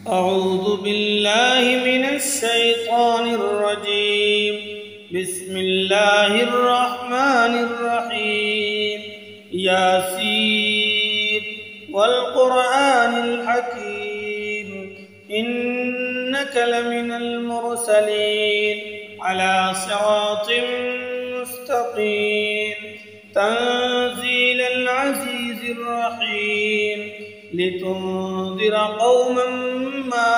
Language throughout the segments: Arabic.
أعوذ بالله من الشيطان الرجيم. بسم الله الرحمن الرحيم. ياسين والقرآن الحكيم إنك لمن المرسلين على صراط مستقيم تنزيل العزيز الرحيم لتنذر قوما ما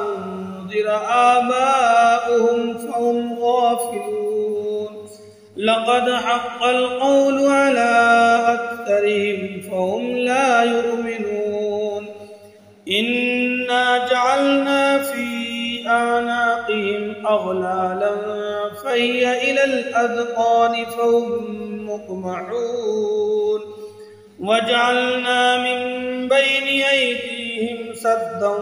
أنذر آباؤهم فهم غافلون لقد حق القول على أكثرهم فهم لا يؤمنون إنا جعلنا في أعناقهم أغلالا فهي إلى الأذقان فهم مقمحون وجعلنا من بين أيديهم سدا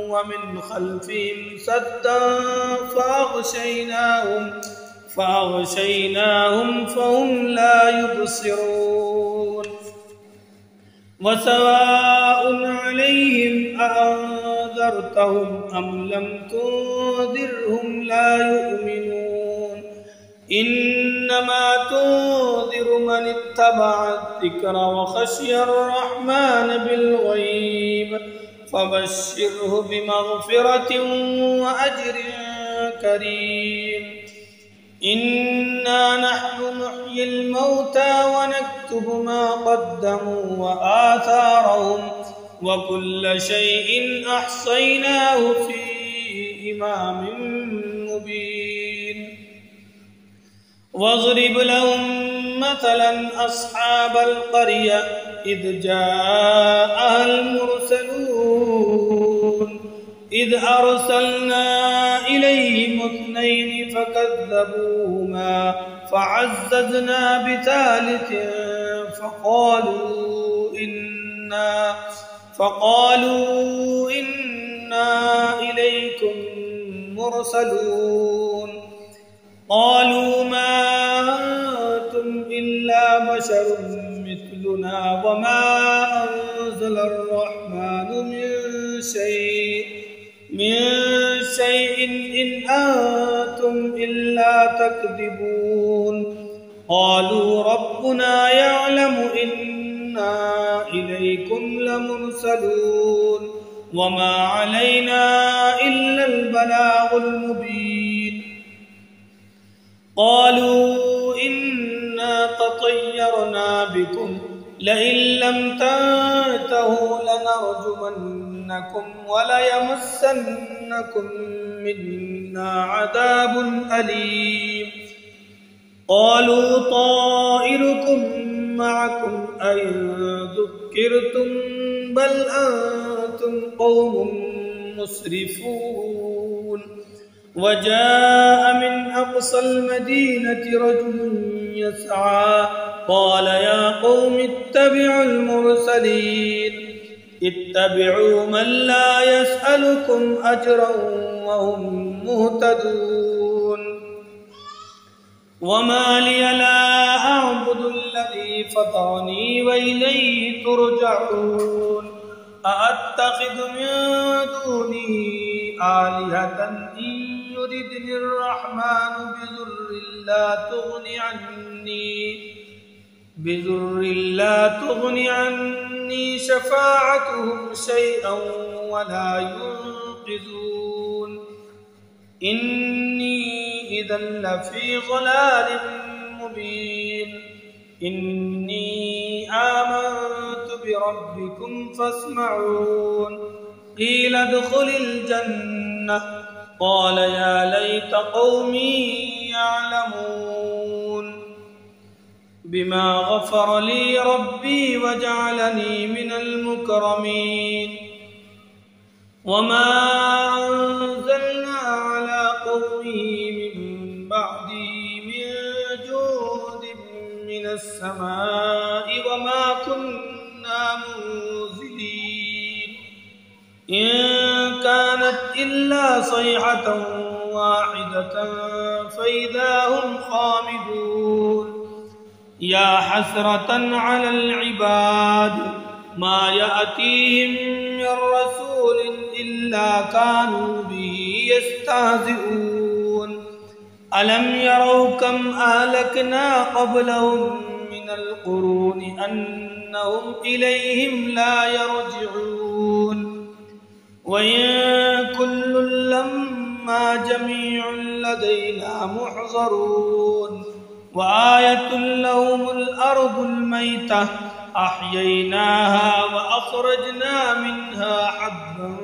ومن خلفهم سدا فأغشيناهم فهم لا يبصرون وسواء عليهم أأنذرتهم أم لم تنذرهم لا يؤمنون إنما تنذر من اتبع الذكر وخشي الرحمن بالغيب فبشره بمغفرة وأجر كريم إنا نحن نحيي الموتى ونكتب ما قدموا وآثارهم وكل شيء أحصيناه في إمام مبين واضرب لهم مثلا أصحاب القرية إذ جاءها المرسلون إذ أرسلنا إليهم 2 فكذبوهما فعززنا بثالث فقالوا إنا إليكم مرسلون قالوا ما أنتم إلا بشر مثلنا وما أنزل الرحمن من شيء إن أنتم إلا تكذبون قالوا ربنا يعلم إنا إليكم لمرسلون وما علينا إلا البلاغ المبين قالوا إنا تطيرنا بكم لئن لم تنتهوا لنرجمنكم وليمسنكم منا عذاب أليم قالوا طائركم معكم أئن ذكرتم بل أنتم قوم مسرفون وجاء من أقصى المدينة رجل يسعى قال يا قوم اتبعوا المرسلين اتبعوا من لا يسألكم أجرا وهم مهتدون وما لي لا أعبد الذي فطرني وإليه ترجعون أأتخذ من دونه آلهة إن يردني الرحمن بضر لا تغن عني شفاعتهم شيئا ولا ينقذون إني إذا لفي ضلال مبين إني آمنت بربكم فاسمعون قيل ادخل الجنة قال يا ليت قومي يعلمون بما غفر لي ربي وجعلني من المكرمين وما أنزلنا على قومه من بعده من جود من السماء وما كنا منزلين إن كانت إلا صيحة واحدة فإذا هم خامدون يا حسرة على العباد ما يأتيهم من رسول إلا إلا كانوا به يستهزئون ألم يروا كم أهلكنا قبلهم من القرون أنهم إليهم لا يرجعون وإن كل لما جميع لدينا محضرون وآية لهم الأرض الميتة أحييناها وأخرجنا منها حبا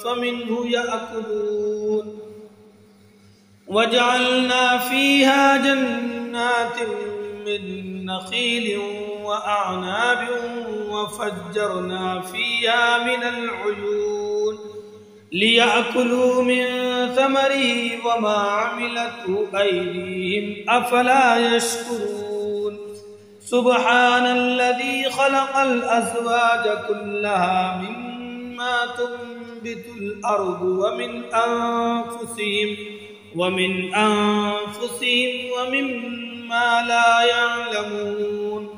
فمنه يأكلون وجعلنا فيها جنات من نخيل وأعناب وفجرنا فيها من العيون ليأكلوا من ثمره وما عملته أيديهم أفلا يشكرون سبحان الذي خلق الأزواج كلها مما تنبت الأرض ومن أنفسهم ومما لا يعلمون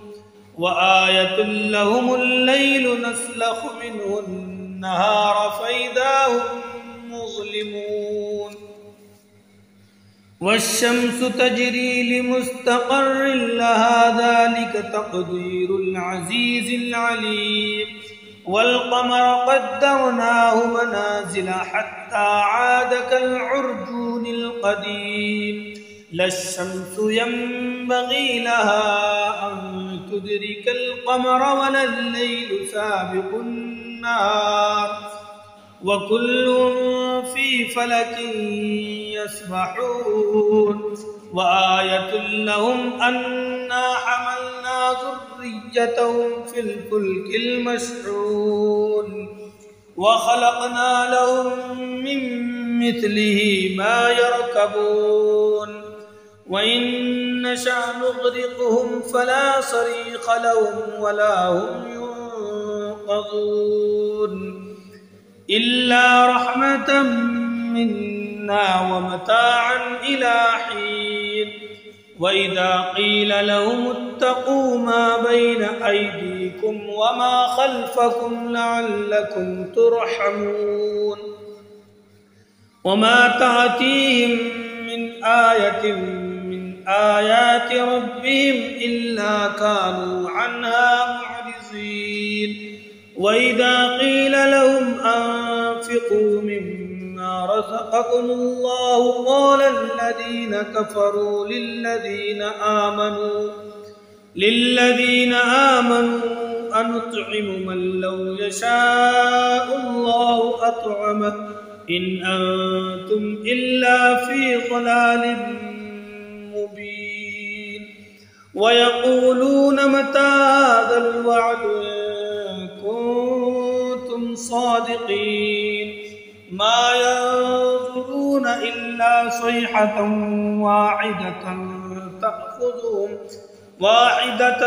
وآية لهم الليل نسلخ منه النهار فإذا هم مظلمون والشمس تجري لمستقر لها ذلك تقدير العزيز العليم والقمر قدرناه منازل حتى عاد كالعرجون القديم لا الشمس ينبغي لها أن تدرك القمر ولا الليل سابق النهار وكل في فلك يسبحون وآية لهم أنا حملنا ذريتهم في الفلك المشحون وخلقنا لهم من مثله ما يركبون وإن نشأ نغرقهم فلا صريخ لهم ولا هم ينقذون إلا رحمة منا ومتاعا إلى حين وإذا قيل لهم اتقوا ما بين أيديكم وما خلفكم لعلكم ترحمون وما تأتيهم من آية من آيات ربهم إلا كانوا عنها معرضين وإذا قيل لهم أنفقوا مما رزقكم الله قال الذين كفروا للذين آمنوا أنطعم من لو يشاء الله أطعمه إن أنتم إلا في ضلال مبين ويقولون متى هذا الوعد إن كنتم صادقين ما ينظرون إلا صيحة واحدة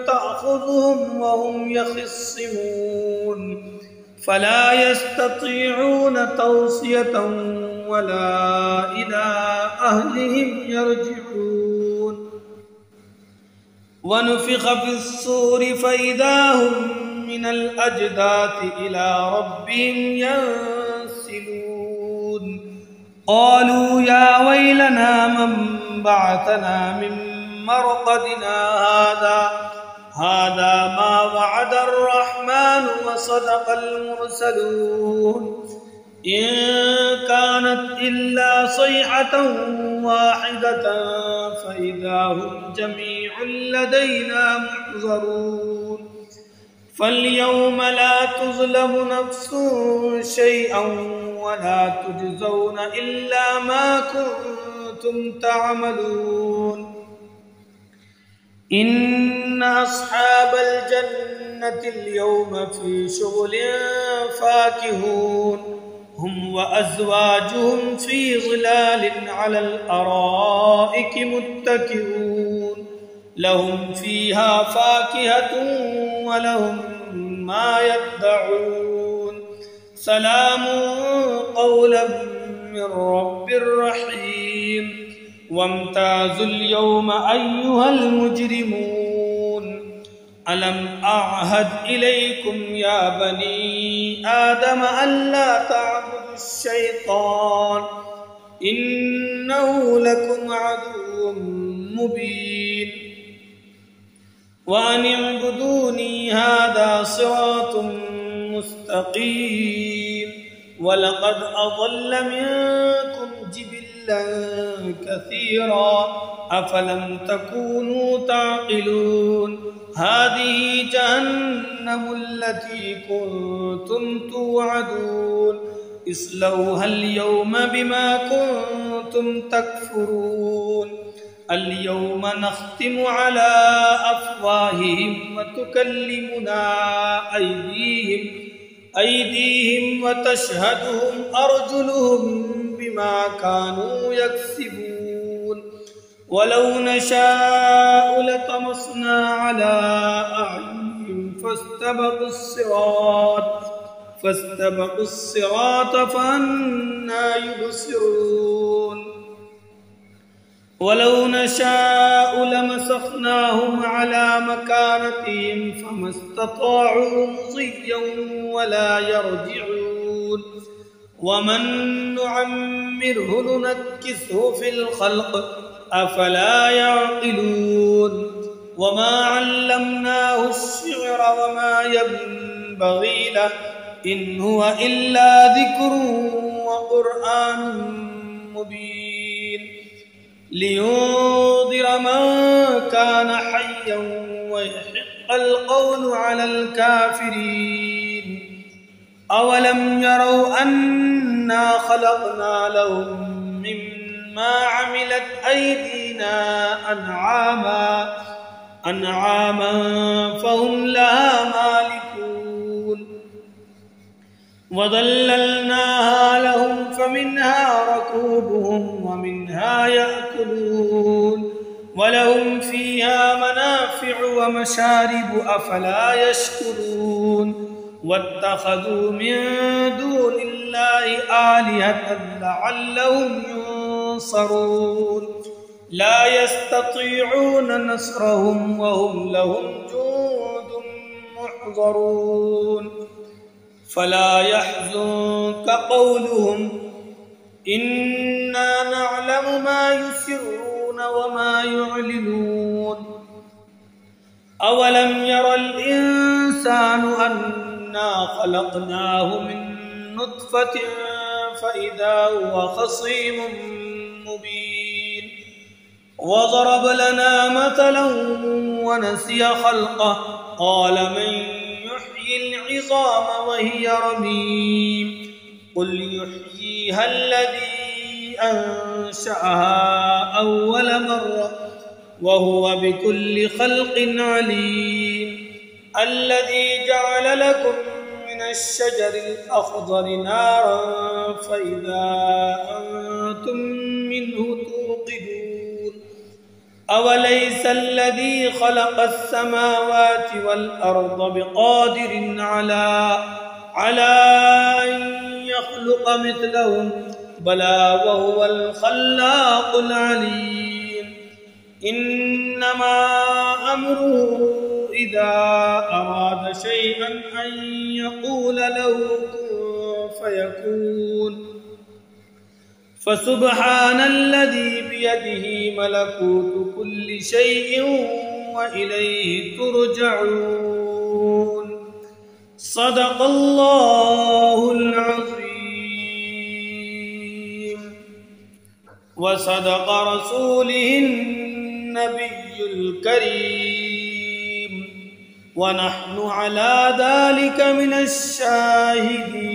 تأخذهم وهم يخصمون فلا يستطيعون توصية ولا إلى أهلهم يرجعون ونفخ في الصور فإذا هم من الأجداث إلى ربهم ينسلون قالوا يا ويلنا من بعثنا من مرقدنا هذا ما وعد الرحمن وصدق المرسلون إن كانت إلا صيحة واحدة فإذا هم جميع لدينا محضرون فاليوم لا تظلم نفس شيئا ولا تجزون إلا ما كنتم تعملون إن أصحاب الجنة اليوم في شغل فاكهون هم وأزواجهم في ظلال على الأرائك متكئون لهم فيها فاكهة ولهم ما يدعون سلام قولا من رب رحيم وامتازوا اليوم أيها المجرمون ألم أعهد إليكم يا بني آدم ألا تعبدوا الشيطان إنه لكم عدو مبين وأن اعبدوني هذا صراط مستقيم ولقد أضل منكم جبلا كثيرا أفلم تكونوا تعقلون هذه جهنم التي كنتم توعدون اصلوها اليوم بما كنتم تكفرون اليوم نختم على أفواههم وتكلمنا أيديهم وتشهدهم أرجلهم بما كانوا يكسبون ولو نشاء لطمسنا على أعينهم فاستبقوا الصراط فأنى يبصرون ولو نشاء لمسخناهم على مكانتهم فما استطاعوا مضيا ولا يرجعون ومن نعمره ننكسه في الخلق أفلا يعقلون وما علمناه الشعر وما ينبغي له إن هو إلا ذكر وقرآن مبين لينذر من كان حيا ويحق القول على الكافرين أولم يروا أنا خلقنا لهم مما عملت أيدينا أنعاما فهم لها مالكون وظللناها لهم فمنها ركوبهم ومنها يأكلون ولهم فيها منافع ومشارب أفلا يشكرون واتخذوا من دون الله آلهة لعلهم ينصرون لا يستطيعون نصرهم وهم لهم جند محضرون فلا يحزنك قولهم إنا نعلم ما يسرون وما يعلنون أولم ير الإنسان أنا خلقناه من نطفة فإذا هو خصيم مبين وضرب لنا مثلا ونسي خلقه قال من يحيي العظام وهي رميم قل يحييها الذي أنشأها أول مرة وهو بكل خلق عليم الذي جعل لكم من الشجر الأخضر نارا فإذا أنتم منه توقدون أوليس الذي خلق السماوات والأرض بقادر على أن يخلق مثلهم بلى وهو الخلاق العليم إنما أمره إذا أراد شيئا أن يقول له كن فيكون فسبحان الذي بيده ملكوت كل شيء وإليه ترجعون صدق الله العظيم وصدق رسوله النبي الكريم ونحن على ذلك من الشاهدين.